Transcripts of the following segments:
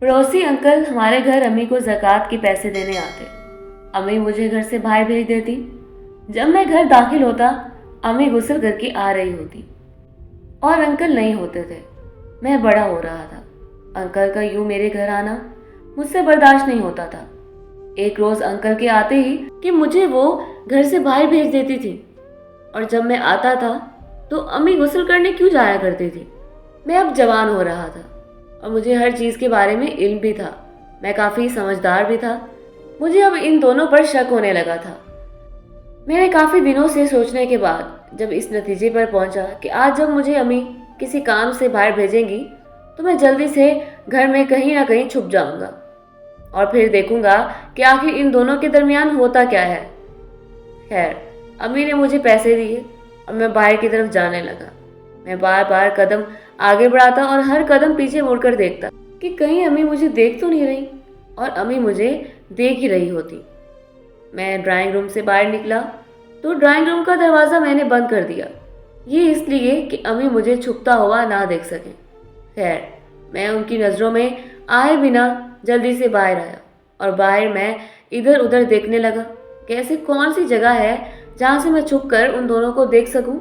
पड़ोसी अंकल हमारे घर अम्मी को ज़कात के पैसे देने आते। अम्मी मुझे घर से बाहर भेज देती। जब मैं घर दाखिल होता, अम्मी गुस्ल करके आ रही होती और अंकल नहीं होते थे। मैं बड़ा हो रहा था। अंकल का यूं मेरे घर आना मुझसे बर्दाश्त नहीं होता था। एक रोज़ अंकल के आते ही कि मुझे वो घर से बाहर भेज देती थी, और जब मैं आता था तो अम्मी गुस्ल करने क्यों जाया करती थी। मैं अब जवान हो रहा था और मुझे हर चीज़ के बारे में इल्म भी था। मैं काफ़ी समझदार भी था। मुझे अब इन दोनों पर शक होने लगा था। मैंने काफ़ी दिनों से सोचने के बाद जब इस नतीजे पर पहुंचा कि आज जब मुझे अम्मी किसी काम से बाहर भेजेंगी तो मैं जल्दी से घर में कहीं ना कहीं छुप जाऊंगा और फिर देखूंगा कि आखिर इन दोनों के दरमियान होता क्या है। खैर, अम्मी ने मुझे पैसे दिए और मैं बाहर की तरफ जाने लगा। मैं बार बार कदम आगे बढ़ाता और हर कदम पीछे मुड़कर देखता कि कहीं अम्मी मुझे देख तो नहीं रही, और अम्मी मुझे देख ही रही होती। मैं ड्राइंग रूम से बाहर निकला तो ड्राइंग रूम का दरवाज़ा मैंने बंद कर दिया, ये इसलिए कि अम्मी मुझे छुपता हुआ ना देख सकें। खैर, मैं उनकी नज़रों में आए बिना जल्दी से बाहर आया और बाहर मैं इधर उधर देखने लगा कि ऐसी कौन सी जगह है जहाँ से मैं छुप कर उन दोनों को देख सकूं।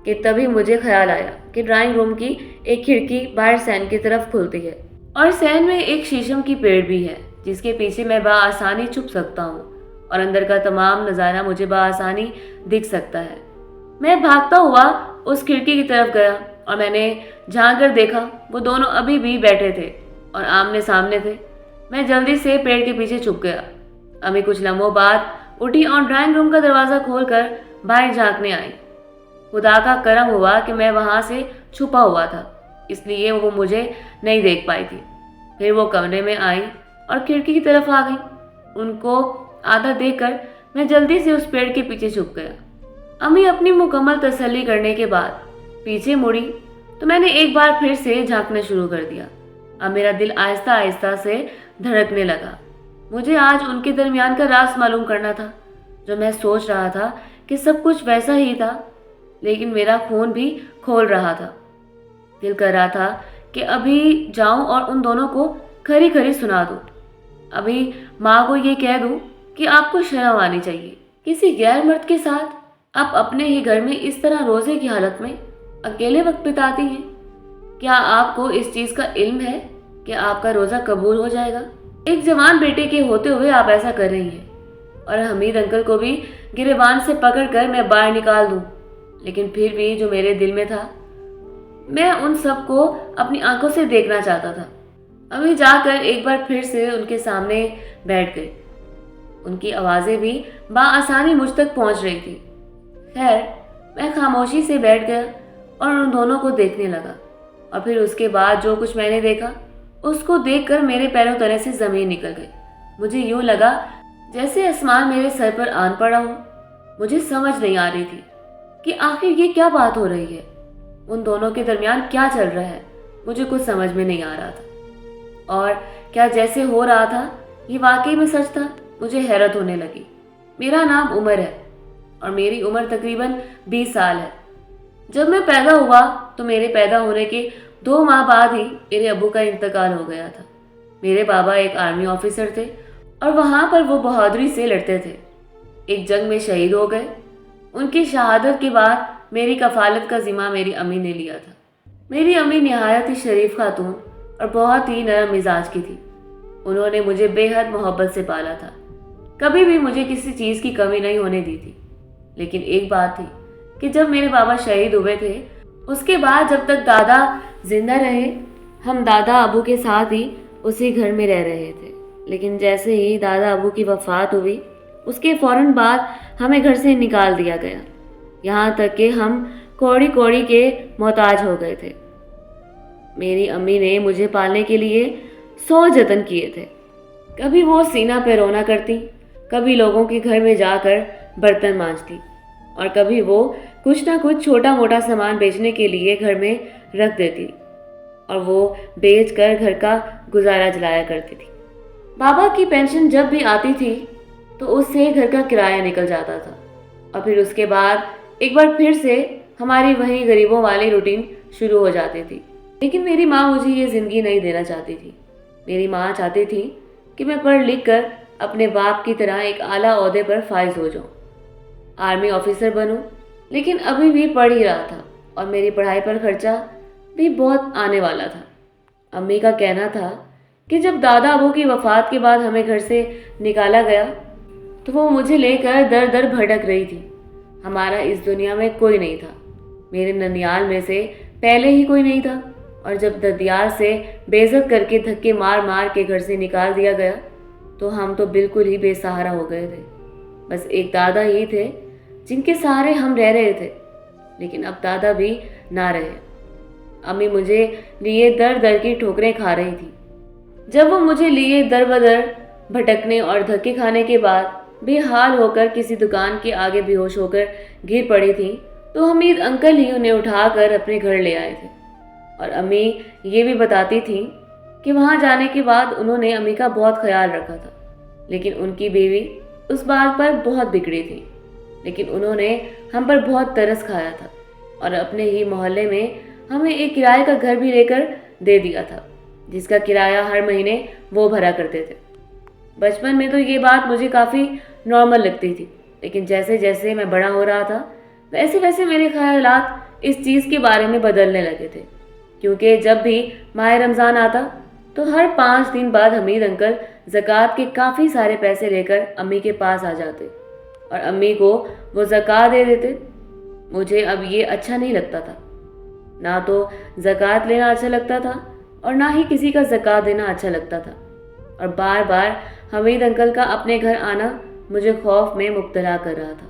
कि तभी मुझे ख्याल आया कि ड्राइंग रूम की एक खिड़की बाहर सैन की तरफ खुलती है और सैन में एक शीशम की पेड़ भी है जिसके पीछे मैं बआसानी छुप सकता हूँ और अंदर का तमाम नज़ारा मुझे बआसानी दिख सकता है। मैं भागता हुआ उस खिड़की की तरफ गया और मैंने झांक कर देखा, वो दोनों अभी भी बैठे थे और आमने सामने थे। मैं जल्दी से पेड़ के पीछे छुप गया। अम्मी कुछ लम्हों बाद उठी और ड्राइंग रूम का दरवाज़ा खोलकर बाहर झांकने आई। खुदा का करम हुआ कि मैं वहाँ से छुपा हुआ था, इसलिए वो मुझे नहीं देख पाई थी। फिर वो कमरे में आई और खिड़की की तरफ आ गई। उनको आधा देखकर मैं जल्दी से उस पेड़ के पीछे छुप गया। अम्मी अपनी मुकम्मल तसल्ली करने के बाद पीछे मुड़ी तो मैंने एक बार फिर से झांकना शुरू कर दिया। अब मेरा दिल आहिस्ता आहिस्ता से धड़कने लगा। मुझे आज उनके दरमियान का राज मालूम करना था। जो मैं सोच रहा था कि सब कुछ वैसा ही था, लेकिन मेरा खून भी खोल रहा था। दिल कर रहा था कि अभी जाऊं और उन दोनों को खरी खरी सुना दूं। अभी माँ को ये कह दूं कि आपको शर्म आनी चाहिए। किसी गैर मर्द के साथ आप अपने ही घर में इस तरह रोजे की हालत में अकेले वक्त बिताती हैं। क्या आपको इस चीज़ का इल्म है कि आपका रोज़ा कबूल हो जाएगा? एक जवान बेटे के होते हुए आप ऐसा कर रही हैं, और हमीद अंकल को भी गिरेबान से पकड़कर मैं बाहर निकाल दूं। लेकिन फिर भी जो मेरे दिल में था, मैं उन सबको अपनी आंखों से देखना चाहता था। अभी जाकर एक बार फिर से उनके सामने बैठ गई। उनकी आवाज़ें भी बआसानी मुझ तक पहुंच रही थी। खैर, मैं खामोशी से बैठ गया और उन दोनों को देखने लगा, और फिर उसके बाद जो कुछ मैंने देखा उसको देखकर मेरे पैरों तले से ज़मीन निकल गई। मुझे यूं लगा जैसे आसमान मेरे सर पर आन पड़ा हो। मुझे समझ नहीं आ रही थी कि आखिर ये क्या बात हो रही है, उन दोनों के दरमियान क्या चल रहा है। मुझे कुछ समझ में नहीं आ रहा था, और क्या जैसे हो रहा था ये वाकई में सच था। मुझे हैरत होने लगी। मेरा नाम उमर है और मेरी उम्र तकरीबन 20 साल है। जब मैं पैदा हुआ तो मेरे पैदा होने के 2 माह बाद ही मेरे अब्बू का इंतकाल हो गया था। मेरे बाबा एक आर्मी ऑफिसर थे और वहाँ पर वो बहादुरी से लड़ते थे। एक जंग में शहीद हो गए। उनकी शहादत के बाद मेरी कफालत का जिम्मा मेरी अम्मी ने लिया था। मेरी अम्मी नहायत ही शरीफ खातून और बहुत ही नरम मिजाज की थी। उन्होंने मुझे बेहद मोहब्बत से पाला था। कभी भी मुझे किसी चीज़ की कमी नहीं होने दी थी। लेकिन एक बात थी कि जब मेरे बाबा शहीद हुए थे, उसके बाद जब तक दादा जिंदा रहे, हम दादा अबू के साथ ही उसी घर में रह रहे थे। लेकिन जैसे ही दादा अबू की वफ़ात हुई, उसके फ़ौरन बाद हमें घर से निकाल दिया गया। यहाँ तक कि हम कौड़ी कौड़ी के मोहताज हो गए थे। मेरी अम्मी ने मुझे पालने के लिए 100 जतन किए थे। कभी वो सीना पे रोना करती, कभी लोगों के घर में जाकर बर्तन मांजती, और कभी वो कुछ ना कुछ छोटा मोटा सामान बेचने के लिए घर में रख देती, और वो बेच कर घर का गुजारा चलाया करती थी। बाबा की पेंशन जब भी आती थी तो उससे घर का किराया निकल जाता था, और फिर उसके बाद एक बार फिर से हमारी वही गरीबों वाली रूटीन शुरू हो जाती थी। लेकिन मेरी माँ मुझे ये ज़िंदगी नहीं देना चाहती थी। मेरी माँ चाहती थी कि मैं पढ़ लिख कर अपने बाप की तरह एक आला ओहदे पर फाइज हो जाऊँ, आर्मी ऑफिसर बनूँ। लेकिन अभी भी पढ़ ही रहा था और मेरी पढ़ाई पर खर्चा भी बहुत आने वाला था। अम्मी का कहना था कि जब दादा अबू की वफ़ात के बाद हमें घर से निकाला गया तो वो मुझे लेकर दर दर भटक रही थी। हमारा इस दुनिया में कोई नहीं था। मेरे ननियाल में से पहले ही कोई नहीं था, और जब ददियाल से बेइज्जत करके धक्के मार मार के घर से निकाल दिया गया तो हम तो बिल्कुल ही बेसहारा हो गए थे। बस एक दादा ही थे जिनके सहारे हम रह रहे थे, लेकिन अब दादा भी ना रहे। अम्मी मुझे लिए दर दर की ठोकरें खा रही थी। जब वो मुझे लिए दर बदर भटकने और धक्के खाने के बाद बेहाल होकर किसी दुकान के आगे बेहोश होकर गिर पड़ी थी तो हमीद अंकल ही उन्हें उठाकर अपने घर ले आए थे। और अम्मी ये भी बताती थी कि वहाँ जाने के बाद उन्होंने अम्मी का बहुत ख्याल रखा था, लेकिन उनकी बीवी उस बात पर बहुत बिगड़ी थी। लेकिन उन्होंने हम पर बहुत तरस खाया था और अपने ही मोहल्ले में हमें एक किराए का घर भी लेकर दे दिया था, जिसका किराया हर महीने वो भरा करते थे। बचपन में तो ये बात मुझे काफ़ी नॉर्मल लगती थी, लेकिन जैसे जैसे मैं बड़ा हो रहा था वैसे वैसे मेरे ख्यालात इस चीज़ के बारे में बदलने लगे थे। क्योंकि जब भी माह रमज़ान आता तो हर 5 दिन बाद हमीद अंकल ज़कात के काफ़ी सारे पैसे लेकर अम्मी के पास आ जाते और अम्मी को वो ज़कात दे देते। मुझे अब ये अच्छा नहीं लगता था। ना तो ज़कात लेना अच्छा लगता था और ना ही किसी का ज़कात देना अच्छा लगता था। और बार बार हमीद अंकल का अपने घर आना मुझे खौफ में मुब्तला कर रहा था।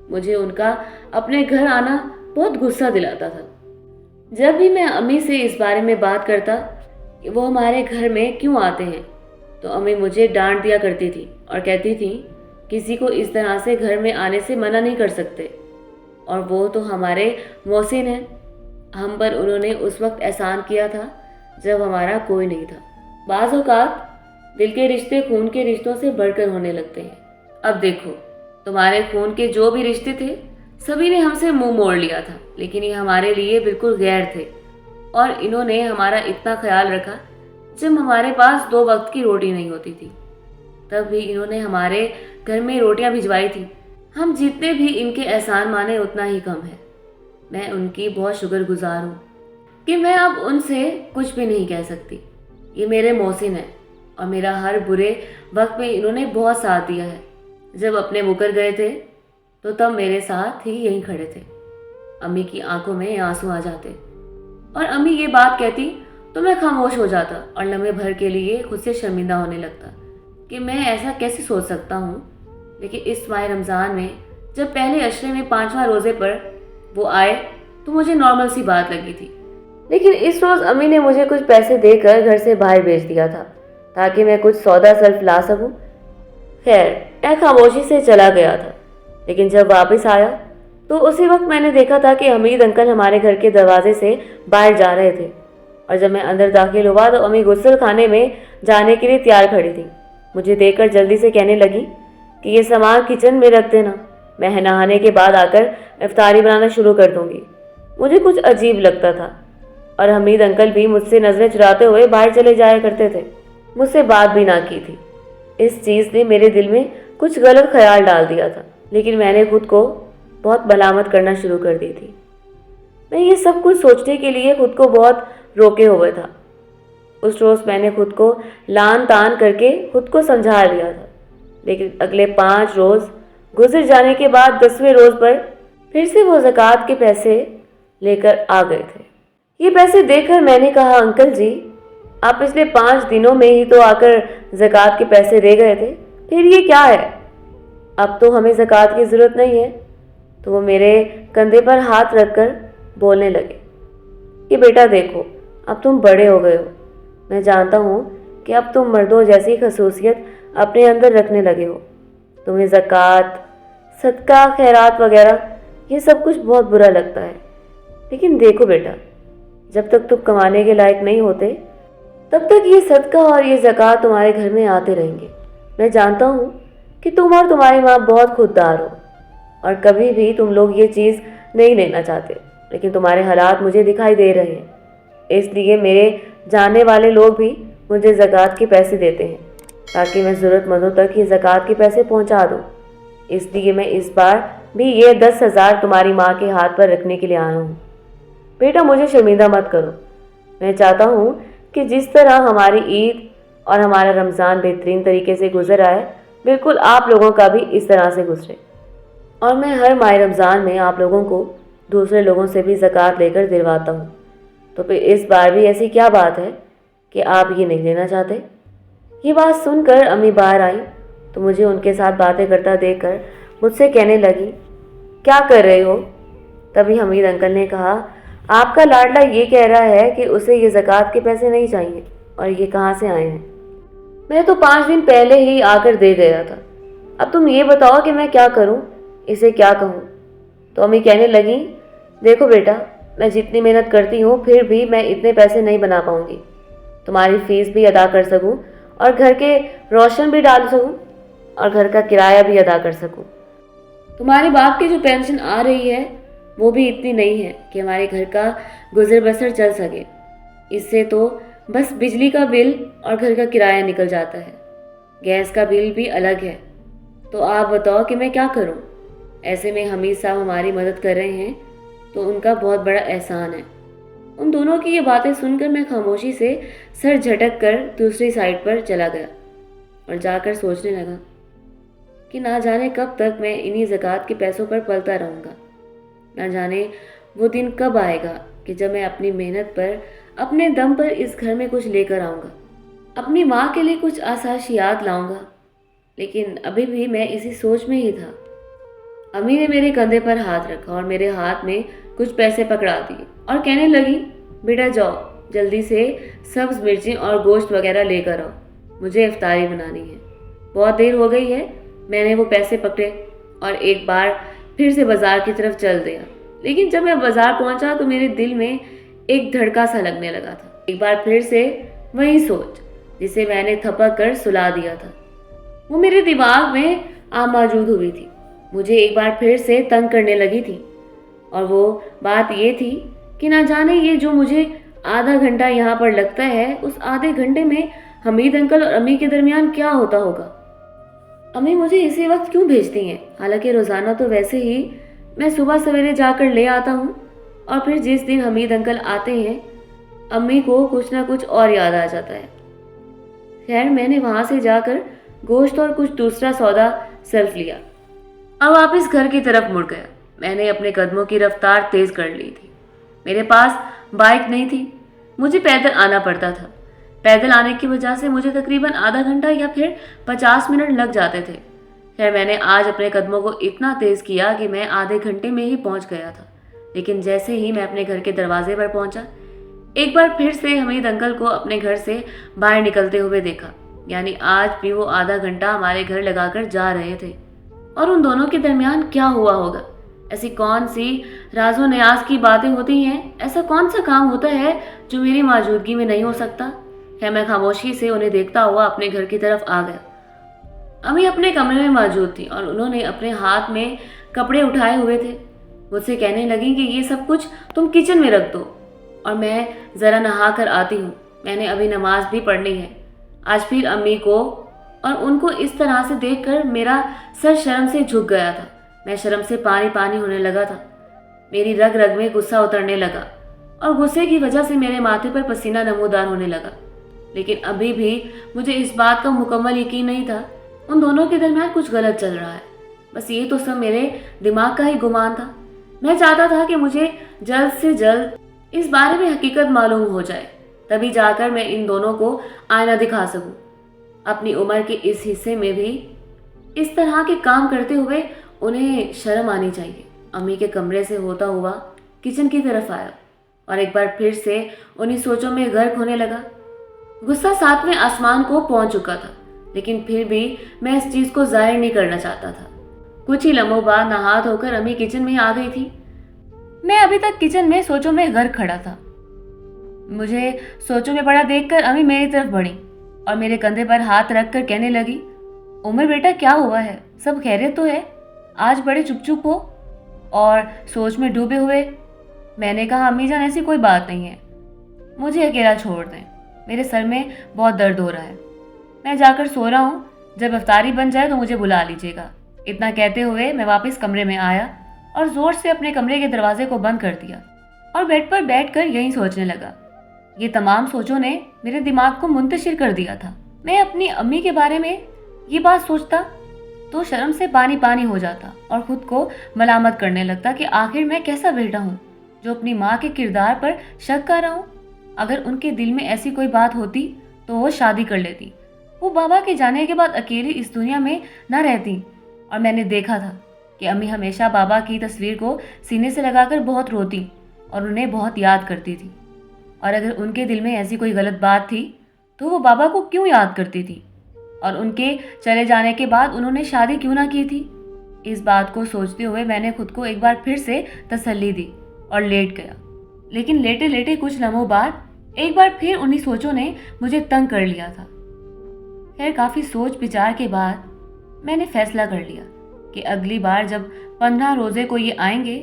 मुझे उनका अपने घर आना बहुत गुस्सा दिलाता था। जब भी मैं अम्मी से इस बारे में बात करता कि वो हमारे घर में क्यों आते हैं तो अम्मी मुझे डांट दिया करती थी और कहती थी किसी को इस तरह से घर में आने से मना नहीं कर सकते, और वो तो हमारे मोहसिन हैं। हम पर उन्होंने उस वक्त एहसान किया था जब हमारा कोई नहीं था। बाज़ औक़ात दिल के रिश्ते खून के रिश्तों से बढ़कर होने लगते हैं। अब देखो, तुम्हारे खून के जो भी रिश्ते थे सभी ने हमसे मुंह मोड़ लिया था, लेकिन ये हमारे लिए बिल्कुल गैर थे। और इन्होंने हमारा इतना ख्याल रखा जब हमारे पास 2 वक्त की रोटी नहीं होती थी, तब भी इन्होंने हमारे घर में रोटियां भिजवाई थी। हम जितने भी इनके एहसान माने उतना ही कम है। मैं उनकी बहुत शुक्रगुजार हूँ कि मैं अब उनसे कुछ भी नहीं कह सकती। ये मेरे मोहसिन हैं और मेरा हर बुरे वक्त में इन्होंने बहुत साथ दिया है। जब अपने मुकर गए थे तो तब मेरे साथ ही यहीं खड़े थे। अम्मी की आंखों में आंसू आ जाते और अम्मी ये बात कहती तो मैं खामोश हो जाता और लम्हे भर के लिए खुद से शर्मिंदा होने लगता कि मैं ऐसा कैसे सोच सकता हूँ। लेकिन इस माह रमज़ान में जब पहले अशरे में 5वां रोज़े पर वो आए तो मुझे नॉर्मल सी बात लगी थी। लेकिन इस रोज़ अम्मी ने मुझे कुछ पैसे देकर घर से बाहर भेज दिया था ताकि मैं कुछ सौदा सर्फ ला सकूँ। खैर, मैं खामोशी से चला गया था, लेकिन जब वापस आया तो उसी वक्त मैंने देखा था कि हमीद अंकल हमारे घर के दरवाजे से बाहर जा रहे थे। और जब मैं अंदर दाखिल हुआ तो अम्मी गुस्ल खाने में जाने के लिए तैयार खड़ी थी। मुझे देखकर जल्दी से कहने लगी कि ये सामान किचन में रख देना, मैं नहाने के बाद आकर इफ्तारी बनाना शुरू कर दूंगी। मुझे कुछ अजीब लगता था और हमीद अंकल भी मुझसे नज़रें चुराते हुए बाहर चले जाया करते थे, मुझसे बात भी ना की थी। इस चीज़ ने मेरे दिल में कुछ गलत ख्याल डाल दिया था, लेकिन मैंने खुद को बहुत मलामत करना शुरू कर दी थी। मैं ये सब कुछ सोचने के लिए खुद को बहुत रोके हुए था। उस रोज़ मैंने खुद को लान तान करके खुद को समझा लिया था, लेकिन अगले 5 रोज़ गुजर जाने के बाद 10वें रोज़ पर फिर से वो ज़कात के पैसे लेकर आ गए थे। ये पैसे देखकर मैंने कहा, अंकल जी, आप पिछले 5 दिनों में ही तो आकर ज़कात के पैसे दे गए थे, फिर ये क्या है? अब तो हमें ज़कात की ज़रूरत नहीं है। तो वो मेरे कंधे पर हाथ रखकर बोलने लगे कि बेटा देखो, अब तुम बड़े हो गए हो। मैं जानता हूँ कि अब तुम मर्दों जैसी खसूसियत अपने अंदर रखने लगे हो। तुम्हें ज़कात, सदका, खैरात वगैरह ये सब कुछ बहुत बुरा लगता है, लेकिन देखो बेटा, जब तक तुम कमाने के लायक नहीं होते तब तक ये सदका और ये ज़कात तुम्हारे घर में आते रहेंगे। मैं जानता हूँ कि तुम और तुम्हारी माँ बहुत खुददार हो और कभी भी तुम लोग ये चीज़ नहीं लेना चाहते, लेकिन तुम्हारे हालात मुझे दिखाई दे रहे हैं, इसलिए मेरे जानने वाले लोग भी मुझे ज़कात के पैसे देते हैं ताकि मैं ज़रूरतमंदों तक ये ज़कात के पैसे पहुंचा दूं। इसलिए मैं इस बार भी ये 10,000 तुम्हारी माँ के हाथ पर रखने के लिए आया हूँ। बेटा, मुझे शर्मिंदा मत करो। मैं चाहता हूँ कि जिस तरह हमारी ईद और हमारा रमज़ान बेहतरीन तरीके से गुजर आए, बिल्कुल आप लोगों का भी इस तरह से गुजरे। और मैं हर माह रमज़ान में आप लोगों को दूसरे लोगों से भी ज़कात लेकर दिलवाता हूँ। तो फिर इस बार भी ऐसी क्या बात है कि आप ये नहीं लेना चाहते? ये बात सुनकर अम्मी बाहर आई तो मुझे उनके साथ बातें करता देखकर मुझसे कहने लगी, क्या कर रहे हो? तभी हमीद अंकल ने कहा, आपका लाडला ये कह रहा है कि उसे ये ज़कात के पैसे नहीं चाहिए। और ये कहाँ से आए हैं? मैं तो 5 दिन पहले ही आकर दे गया था। अब तुम ये बताओ कि मैं क्या करूं, इसे क्या कहूं? तो अम्मी कहने लगी, देखो बेटा, मैं जितनी मेहनत करती हूँ फिर भी मैं इतने पैसे नहीं बना पाऊंगी। तुम्हारी फीस भी अदा कर सकूं और घर के रोशन भी डाल सकूं और घर का किराया भी अदा कर सकूं। तुम्हारे बाप की जो पेंशन आ रही है वो भी इतनी नहीं है कि हमारे घर का गुजर बसर चल सके। इससे तो बस बिजली का बिल और घर का किराया निकल जाता है। गैस का बिल भी अलग है। तो आप बताओ कि मैं क्या करूं? ऐसे में हमीद साहब हमारी मदद कर रहे हैं तो उनका बहुत बड़ा एहसान है। उन दोनों की ये बातें सुनकर मैं खामोशी से सर झटक कर दूसरी साइड पर चला गया और जाकर सोचने लगा कि ना जाने कब तक मैं इन्हीं ज़कात के पैसों पर पलता रहूँगा। ना जाने वो दिन कब आएगा कि जब मैं अपनी मेहनत पर अपने दम पर इस घर में कुछ लेकर आऊँगा, अपनी माँ के लिए कुछ आसाशियात लाऊंगा। लेकिन अभी भी मैं इसी सोच में ही था। अम्मी ने मेरे कंधे पर हाथ रखा और मेरे हाथ में कुछ पैसे पकड़ा दिए और कहने लगी, बेटा जाओ, जल्दी से सब्ज़ मिर्ची और गोश्त वगैरह लेकर आओ, मुझे इफ्तारी बनानी है। बहुत देर हो गई है। मैंने वो पैसे पकड़े और एक बार फिर से बाज़ार की तरफ चल दिया। लेकिन जब मैं बाज़ार पहुंचा तो मेरे दिल में एक धड़का सा लगने लगा था। एक बार फिर से वही सोच जिसे मैंने थपक कर सुला दिया था वो मेरे दिमाग में आ मौजूद हुई थी। मुझे एक बार फिर से तंग करने लगी थी और वो बात ये थी कि ना जाने ये जो मुझे आधा घंटा यहाँ पर लगता है, उस आधे घंटे में हमीद अंकल और अम्मी के दरमियान क्या होता होगा। अम्मी मुझे इसी वक्त क्यों भेजती हैं? हालांकि रोज़ाना तो वैसे ही मैं सुबह सवेरे जाकर ले आता हूँ और फिर जिस दिन हमीद अंकल आते हैं अम्मी को कुछ ना कुछ और याद आ जाता है। खैर, मैंने वहाँ से जाकर गोश्त और कुछ दूसरा सौदा सल्फ लिया। अब वापस घर की तरफ मुड़ गया। मैंने अपने कदमों की रफ्तार तेज़ कर ली थी। मेरे पास बाइक नहीं थी, मुझे पैदल आना पड़ता था। पैदल आने की वजह से मुझे तकरीबन आधा घंटा या फिर 50 मिनट लग जाते थे। खैर, मैंने आज अपने कदमों को इतना तेज़ किया कि मैं आधे घंटे में ही पहुंच गया था। लेकिन जैसे ही मैं अपने घर के दरवाजे पर पहुंचा, एक बार फिर से हमीद अंकल को अपने घर से बाहर निकलते हुए देखा। यानी आज भी वो आधा घंटा हमारे घर लगाकर जा रहे थे। और उन दोनों के दरमियान क्या हुआ होगा? ऐसी कौन सी राजो न्याज की बातें होती हैं? ऐसा कौन सा काम होता है जो मेरी मौजूदगी में नहीं हो सकता? खैर, मैं खामोशी से उन्हें देखता हुआ अपने घर की तरफ आ गया। अम्मी अपने कमरे में मौजूद थी और उन्होंने अपने हाथ में कपड़े उठाए हुए थे। मुझसे कहने लगी कि ये सब कुछ तुम किचन में रख दो और मैं ज़रा नहा कर आती हूँ। मैंने अभी नमाज भी पढ़नी है। आज फिर अम्मी को और उनको इस तरह से देखकर मेरा सर शर्म से झुक गया था। मैं शर्म से पानी पानी होने लगा था। मेरी रग रग में गुस्सा उतरने लगा और गुस्से की वजह से मेरे माथे पर पसीना नमूदार होने लगा। लेकिन अभी भी मुझे इस बात का मुकम्मल यकीन नहीं था। उन दोनों के दरमियान कुछ गलत चल रहा है। बस ये तो सब मेरे दिमाग का ही गुमान था। मैं चाहता था कि मुझे जल्द से जल्द इस बारे में हकीकत मालूम हो जाए, तभी जाकर मैं इन दोनों को आईना दिखा सकूं। अपनी उम्र के इस हिस्से में भी इस तरह के काम करते हुए उन्हें शर्म आनी चाहिए। अम्मी के कमरे से होता हुआ किचन की तरफ आया और एक बार फिर से उन्हीं सोचों में गर्क होने लगा। गुस्सा 7वें आसमान को पहुंच चुका था, लेकिन फिर भी मैं इस चीज़ को जाहिर नहीं करना चाहता था। कुछ ही लम्हों बाद नहा धोकर अम्मी किचन में आ गई थी। मैं अभी तक किचन में सोचों में गर्क खड़ा था। मुझे सोचों में पड़ा देखकर अम्मी मेरी तरफ बढ़ी और मेरे कंधे पर हाथ रखकर कहने लगी, उमर बेटा क्या हुआ है? सब खैरियत तो है? आज बड़े चुप चुप हो और सोच में डूबे हुए। मैंने कहा, अम्मी जान ऐसी कोई बात नहीं है, मुझे अकेला छोड़ दें। मेरे सर में बहुत दर्द हो रहा है, मैं जाकर सो रहा हूँ, जब अफ्तारी बन जाए तो मुझे बुला लीजिएगा। इतना कहते हुए मैं वापस कमरे में आया और ज़ोर से अपने कमरे के दरवाजे को बंद कर दिया और बेड पर बैठकर यही सोचने लगा। ये तमाम सोचों ने मेरे दिमाग को मुंतशिर कर दिया था। मैं अपनी अम्मी के बारे में ये बात सोचता तो शर्म से पानी पानी हो जाता और खुद को मलामत करने लगता कि आखिर मैं कैसा बेटा हूँ जो अपनी माँ के किरदार पर शक कर रहा हूँ। अगर उनके दिल में ऐसी कोई बात होती तो वो शादी कर लेती, वो बाबा के जाने के बाद अकेली इस दुनिया में न रहती। और मैंने देखा था कि अम्मी हमेशा बाबा की तस्वीर को सीने से लगाकर बहुत रोती और उन्हें बहुत याद करती थी। और अगर उनके दिल में ऐसी कोई गलत बात थी तो वो बाबा को क्यों याद करती थी, और उनके चले जाने के बाद उन्होंने शादी क्यों ना की थी। इस बात को सोचते हुए मैंने खुद को एक बार फिर से तसल्ली दी और लेट गया। लेकिन लेटे लेटे कुछ लम्हों बाद एक बार फिर उन्हीं सोचों ने मुझे तंग कर लिया था। खैर काफ़ी सोच विचार के बाद मैंने फैसला कर लिया कि अगली बार जब 15 रोज़े को ये आएंगे,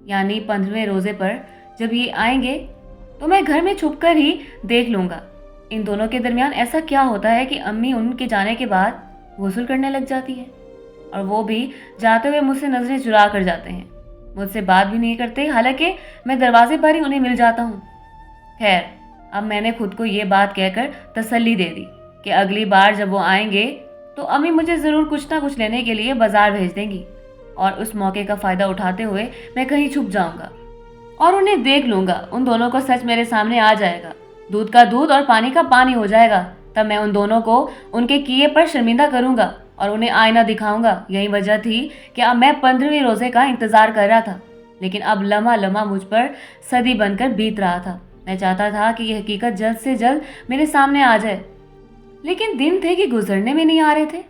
यानी 15वें रोज़े पर जब ये आएंगे तो मैं घर में छुप कर ही देख लूँगा इन दोनों के दरमियान ऐसा क्या होता है कि अम्मी उनके जाने के बाद गुस्ल करने लग जाती है और वो भी जाते हुए मुझसे नज़रें चुरा कर जाते हैं, मुझसे बात भी नहीं करते, हालांकि मैं दरवाजे पर ही उन्हें मिल जाता हूँ। खैर अब मैंने खुद को ये बात कहकर तसल्ली दे दी कि अगली बार जब वो आएंगे तो अम्मी मुझे ज़रूर कुछ ना कुछ लेने के लिए बाजार भेज देंगी और उस मौके का फ़ायदा उठाते हुए मैं कहीं छुप जाऊंगा और उन्हें देख लूंगा। उन दोनों का सच मेरे सामने आ जाएगा, दूध का दूध और पानी का पानी हो जाएगा। तब मैं उन दोनों को उनके किए पर शर्मिंदा करूंगा और उन्हें आईना दिखाऊंगा। यही वजह थी कि अब मैं 15वें रोज़े का इंतज़ार कर रहा था, लेकिन अब लम्हा लम्हा मुझ पर सदी बनकर बीत रहा था। मैं चाहता था कि यह हकीकत जल्द से जल्द मेरे सामने आ जाए, लेकिन दिन थे कि गुजरने में नहीं आ रहे थे।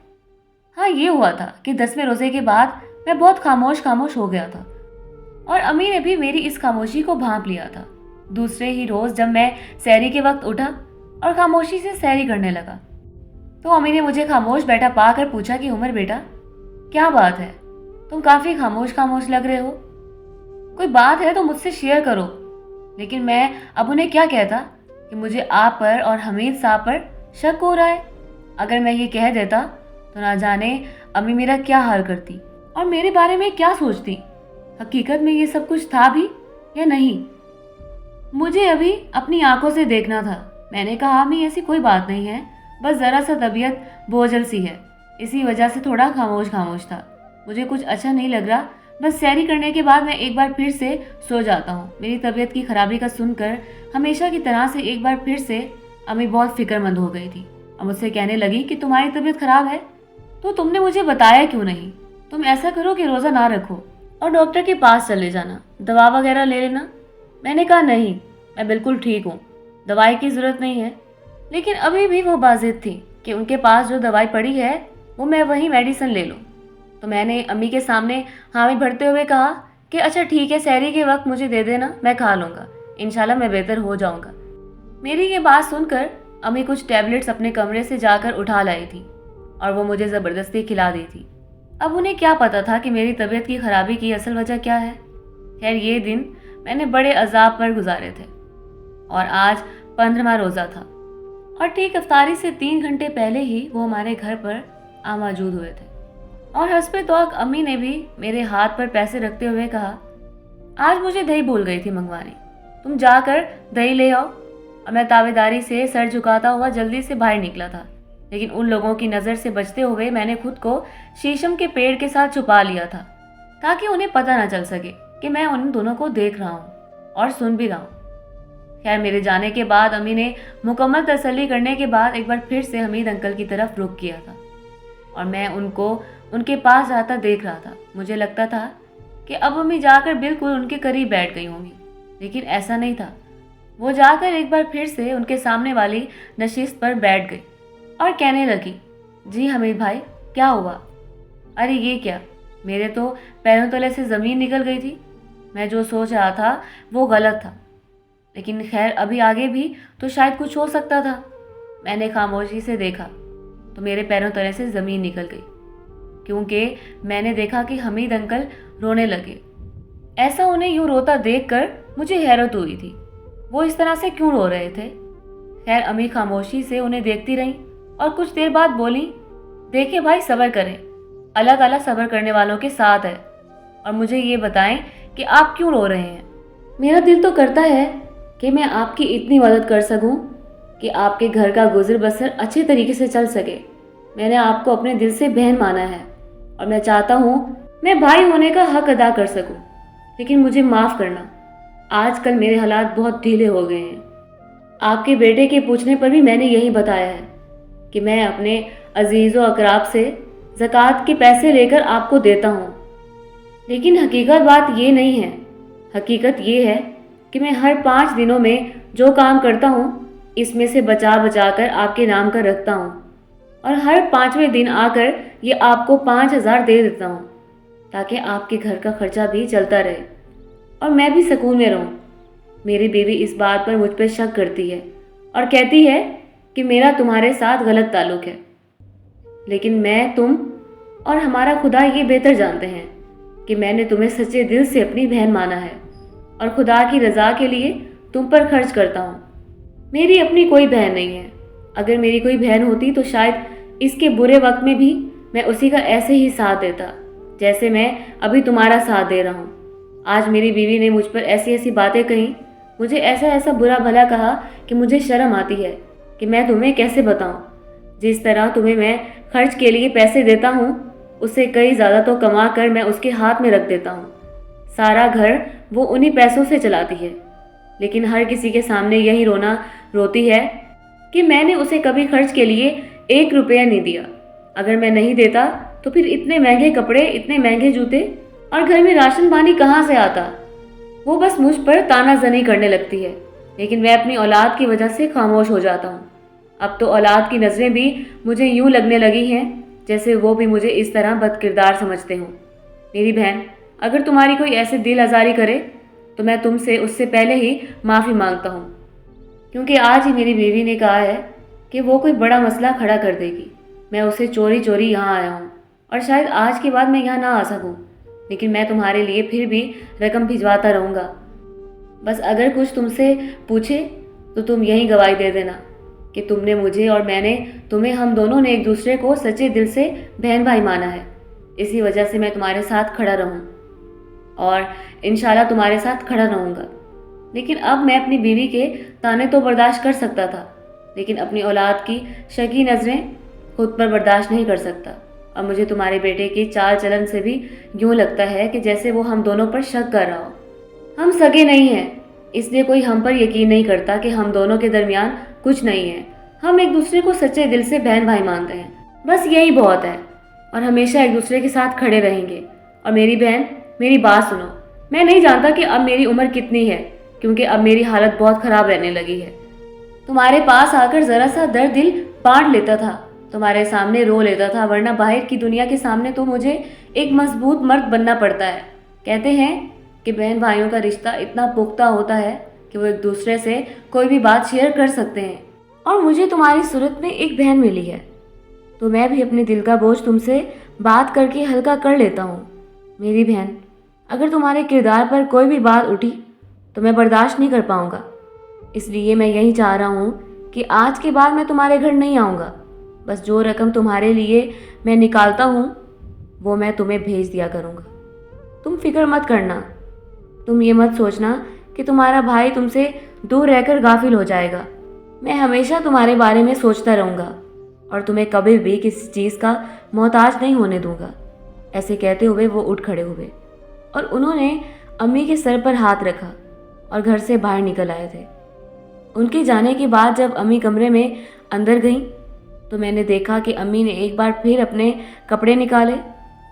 हाँ, ये हुआ था कि 10वें रोज़े के बाद मैं बहुत खामोश हो गया था और अम्मी ने भी मेरी इस खामोशी को भांप लिया था। दूसरे ही रोज़ जब मैं सहरी के वक्त उठा और खामोशी से सहरी करने लगा तो अम्मी ने मुझे खामोश बैठा पाकर पूछा कि उमर बेटा, क्या बात है, तुम काफ़ी खामोश लग रहे हो, कोई बात है तो मुझसे शेयर करो। लेकिन मैं अब उन्हें क्या कहता कि मुझे आप पर और हमीद साहब पर शक हो रहा है। अगर मैं ये कह देता तो ना जाने अम्मी मेरा क्या हाल करती और मेरे बारे में क्या सोचती। हकीकत में ये सब कुछ था भी या नहीं, मुझे अभी अपनी आंखों से देखना था। मैंने कहा अम्मी ऐसी कोई बात नहीं है, बस ज़रा सा तबीयत बोझल सी है, इसी वजह से थोड़ा खामोश था। मुझे कुछ अच्छा नहीं लग रहा, बस सैरी करने के बाद मैं एक बार फिर से सो जाता हूँ। मेरी तबीयत की खराबी का सुनकर हमेशा की तरह से एक बार फिर से अम्मी बहुत फिक्रमंद हो गई थी और मुझसे कहने लगी कि तुम्हारी तबीयत खराब है तो तुमने मुझे बताया क्यों नहीं। तुम ऐसा करो कि रोज़ा ना रखो और डॉक्टर के पास चले जाना, दवा वगैरह ले लेना। मैंने कहा नहीं, मैं बिल्कुल ठीक हूँ, दवाई की ज़रूरत नहीं है। लेकिन अभी भी वो बाजिद थी कि उनके पास जो दवाई पड़ी है वो मैं वही मेडिसिन ले लूँ। तो मैंने अम्मी के सामने हामी भरते हुए कहा कि अच्छा ठीक है, सहरी के वक्त मुझे दे देना, मैं खा लूँगा, इंशाल्लाह मैं बेहतर हो जाऊँगा। मेरी ये बात सुनकर अम्मी कुछ टैबलेट्स अपने कमरे से जाकर उठा लाई थी और वो मुझे ज़बरदस्ती खिला दी थी। अब उन्हें क्या पता था कि मेरी तबीयत की खराबी की असल वजह क्या है। खैर ये दिन मैंने बड़े अजाब पर गुजारे थे और आज 15वां रोज़ा था और ठीक इफ्तारी से 3 घंटे पहले ही वो हमारे घर पर आ मौजूद हुए थे और हस्बे तौक अम्मी ने भी मेरे हाथ पर पैसे रखते हुए कहा, आज मुझे दही भूल गई थी मंगवानी, तुम जाकर दही ले आओ। और मैं तावेदारी से सर झुकाता हुआ जल्दी से बाहर निकला था, लेकिन उन लोगों की नज़र से बचते हुए मैंने खुद को शीशम के पेड़ के साथ छुपा लिया था ताकि उन्हें पता न चल सके कि मैं उन दोनों को देख रहा हूँ और सुन भी रहा हूँ। खैर मेरे जाने के बाद अम्मी ने मुकम्मल तसल्ली करने के बाद एक बार फिर से हमीद अंकल की तरफ रुख किया था और मैं उनको उनके पास जाता देख रहा था। मुझे लगता था कि अब अम्मी जाकर बिल्कुल उनके करीब बैठ गई होंगी, लेकिन ऐसा नहीं था। वो जाकर एक बार फिर से उनके सामने वाली नशिस्त पर बैठ गई और कहने लगी, जी हमीद भाई क्या हुआ? अरे ये क्या, मेरे तो पैरों तले से ज़मीन निकल गई थी। मैं जो सोच रहा था वो गलत था, लेकिन खैर अभी आगे भी तो शायद कुछ हो सकता था। मैंने खामोशी से देखा तो मेरे पैरों तले से ज़मीन निकल गई, क्योंकि मैंने देखा कि हमीद अंकल रोने लगे। ऐसा उन्हें यूँ रोता देखकर मुझे हैरत हुई थी, वो इस तरह से क्यों रो रहे थे। खैर अम्मी खामोशी से उन्हें देखती रहीं और कुछ देर बाद बोली, देखिए भाई, सब्र करें, अल्लाह ताला सब्र करने वालों के साथ है। और मुझे ये बताएं कि आप क्यों रो रहे हैं? मेरा दिल तो करता है कि मैं आपकी इतनी मदद कर सकूं कि आपके घर का गुजर बसर अच्छे तरीके से चल सके। मैंने आपको अपने दिल से बहन माना है और मैं चाहता हूँ मैं भाई होने का हक अदा कर सकूं, लेकिन मुझे माफ़ करना, आजकल मेरे हालात बहुत ढीले हो गए हैं। आपके बेटे के पूछने पर भी मैंने यही बताया है कि मैं अपने अजीज़ व अकराब से ज़कात के पैसे लेकर आपको देता हूँ, लेकिन हकीकत बात ये नहीं है। हकीकत ये है कि मैं हर 5 दिनों में जो काम करता हूँ इसमें से बचा बचा कर आपके नाम का रखता हूँ और हर 5वें दिन आकर ये आपको 5,000 दे देता हूँ, ताकि आपके घर का खर्चा भी चलता रहे और मैं भी सुकून में रहूँ। मेरी बीवी इस बात पर मुझ पर शक करती है और कहती है कि मेरा तुम्हारे साथ गलत ताल्लुक है, लेकिन मैं, तुम और हमारा खुदा ये बेहतर जानते हैं कि मैंने तुम्हें सच्चे दिल से अपनी बहन माना है और खुदा की रज़ा के लिए तुम पर खर्च करता हूँ। मेरी अपनी कोई बहन नहीं है। अगर मेरी कोई बहन होती तो शायद इसके बुरे वक्त में भी मैं उसी का ऐसे ही साथ देता जैसे मैं अभी तुम्हारा साथ दे रहा हूँ। आज मेरी बीवी ने मुझ पर ऐसी ऐसी बातें कही, मुझे ऐसा ऐसा बुरा भला कहा कि मुझे शर्म आती है कि मैं तुम्हें कैसे बताऊँ। जिस तरह तुम्हें मैं खर्च के लिए पैसे देता हूँ उससे कई ज़्यादा तो कमा कर मैं उसके हाथ में रख देता हूँ। सारा घर वो उन्हीं पैसों से चलाती है, लेकिन हर किसी के सामने यही रोती है कि मैंने उसे कभी खर्च के लिए 1 रुपया नहीं दिया। अगर मैं नहीं देता तो फिर इतने महंगे कपड़े, इतने महंगे जूते और घर में राशन पानी कहाँ से आता। वो बस मुझ पर तानाजनी करने लगती है, लेकिन मैं अपनी औलाद की वजह से खामोश हो जाता हूँ। अब तो औलाद की नज़रें भी मुझे यूँ लगने लगी हैं जैसे वो भी मुझे इस तरह बदकिरदार समझते हों। मेरी बहन, अगर तुम्हारी कोई ऐसे दिल आज़ारी करे तो मैं तुमसे उससे पहले ही माफ़ी मांगता हूँ, क्योंकि आज ही मेरी बीवी ने कहा है कि वो कोई बड़ा मसला खड़ा कर देगी। मैं उसे चोरी चोरी यहाँ आया हूँ और शायद आज के बाद मैं यहाँ ना आ सकूँ, लेकिन मैं तुम्हारे लिए फिर भी रकम भिजवाता रहूँगा। बस अगर कुछ तुमसे पूछे तो तुम यही गवाही दे देना कि तुमने मुझे और मैंने तुम्हें, हम दोनों ने एक दूसरे को सच्चे दिल से बहन भाई माना है। इसी वजह से मैं तुम्हारे साथ खड़ा रहूँ और इंशाल्लाह तुम्हारे साथ खड़ा रहूँगा। लेकिन अब मैं अपनी बीवी के ताने तो बर्दाश्त कर सकता था, लेकिन अपनी औलाद की शकी नज़रें खुद पर बर्दाश्त नहीं कर सकता। और मुझे तुम्हारे बेटे की चाल चलन से भी यूँ लगता है कि जैसे वो हम दोनों पर शक कर रहा हो। हम सगे नहीं हैं, इसलिए कोई हम पर यकीन नहीं करता कि हम दोनों के दरमियान कुछ नहीं है। हम एक दूसरे को सच्चे दिल से बहन भाई मानते हैं, बस यही बहुत है, और हमेशा एक दूसरे के साथ खड़े रहेंगे। और मेरी बहन, मेरी बात सुनो, मैं नहीं जानता कि अब मेरी उम्र कितनी है, क्योंकि अब मेरी हालत बहुत ख़राब रहने लगी है। तुम्हारे पास आकर ज़रा सा दर्द दिल बांट लेता था, तुम्हारे सामने रो लेता था, वरना बाहर की दुनिया के सामने तो मुझे एक मजबूत मर्द बनना पड़ता है। कहते हैं कि बहन भाइयों का रिश्ता इतना पुख्ता होता है कि वो एक दूसरे से कोई भी बात शेयर कर सकते हैं, और मुझे तुम्हारी सूरत में एक बहन मिली है, तो मैं भी अपने दिल का बोझ तुमसे बात करके हल्का कर लेता हूँ। मेरी बहन, अगर तुम्हारे किरदार पर कोई भी बात उठी तो मैं बर्दाश्त नहीं कर पाऊँगा, इसलिए मैं यही चाह रहा हूँ कि आज के बाद मैं तुम्हारे घर नहीं आऊँगा। बस जो रकम तुम्हारे लिए मैं निकालता हूँ वो मैं तुम्हें भेज दिया करूँगा। तुम फिक्र मत करना, तुम ये मत सोचना कि तुम्हारा भाई तुमसे दूर रहकर गाफिल हो जाएगा। मैं हमेशा तुम्हारे बारे में सोचता रहूँगा और तुम्हें कभी भी किसी चीज़ का मोहताज नहीं होने दूँगा। ऐसे कहते हुए वो उठ खड़े हुए और उन्होंने अम्मी के सर पर हाथ रखा और घर से बाहर निकल आए थे। उनके जाने के बाद जब अम्मी कमरे में अंदर गईं तो मैंने देखा कि अम्मी ने एक बार फिर अपने कपड़े निकाले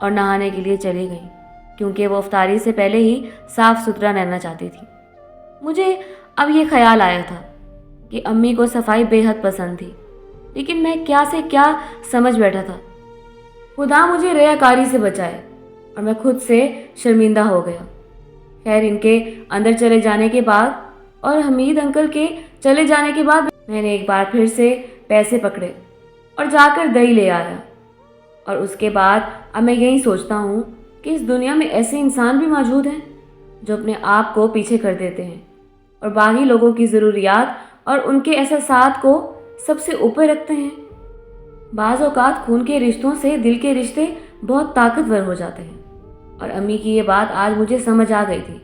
और नहाने के लिए चली गईं, क्योंकि वो इफ्तारी से पहले ही साफ़ सुथरा रहना चाहती थी। मुझे अब ये ख्याल आया था कि अम्मी को सफाई बेहद पसंद थी, लेकिन मैं क्या से क्या समझ बैठा था। खुदा मुझे रियाकारी से बचाए और मैं खुद से शर्मिंदा हो गया। खैर, इनके अंदर चले जाने के बाद और हमीद अंकल के चले जाने के बाद मैंने एक बार फिर से पैसे पकड़े और जाकर दही ले आया। और उसके बाद अब मैं यही सोचता हूँ कि इस दुनिया में ऐसे इंसान भी मौजूद हैं जो अपने आप को पीछे कर देते हैं और बाकी लोगों की ज़रूरियात और उनके एहसासात को सबसे ऊपर रखते हैं। बाज़ औक़ात खून के रिश्तों से दिल के रिश्ते बहुत ताकतवर हो जाते हैं, और अम्मी की ये बात आज मुझे समझ आ गई थी।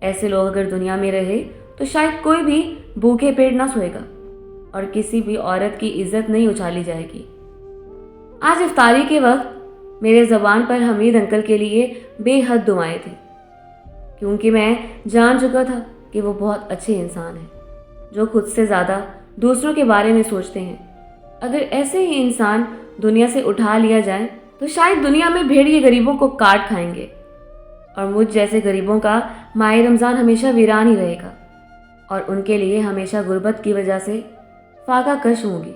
ऐसे लोग अगर दुनिया में रहे तो शायद कोई भी भूखे पेट ना सोएगा और किसी भी औरत की इज्जत नहीं उछाली जाएगी। आज इफ्तारी के वक्त मेरे ज़बान पर हमीद अंकल के लिए बेहद दुआएं थी, क्योंकि मैं जान चुका था कि वो बहुत अच्छे इंसान हैं जो खुद से ज़्यादा दूसरों के बारे में सोचते हैं। अगर ऐसे ही इंसान दुनिया से उठा लिया जाए तो शायद दुनिया में भेड़िए गरीबों को काट खाएंगे और मुझ जैसे गरीबों का माह रमज़ान हमेशा वीरान ही रहेगा और उनके लिए हमेशा गुर्बत की वजह से फाका कश होंगी।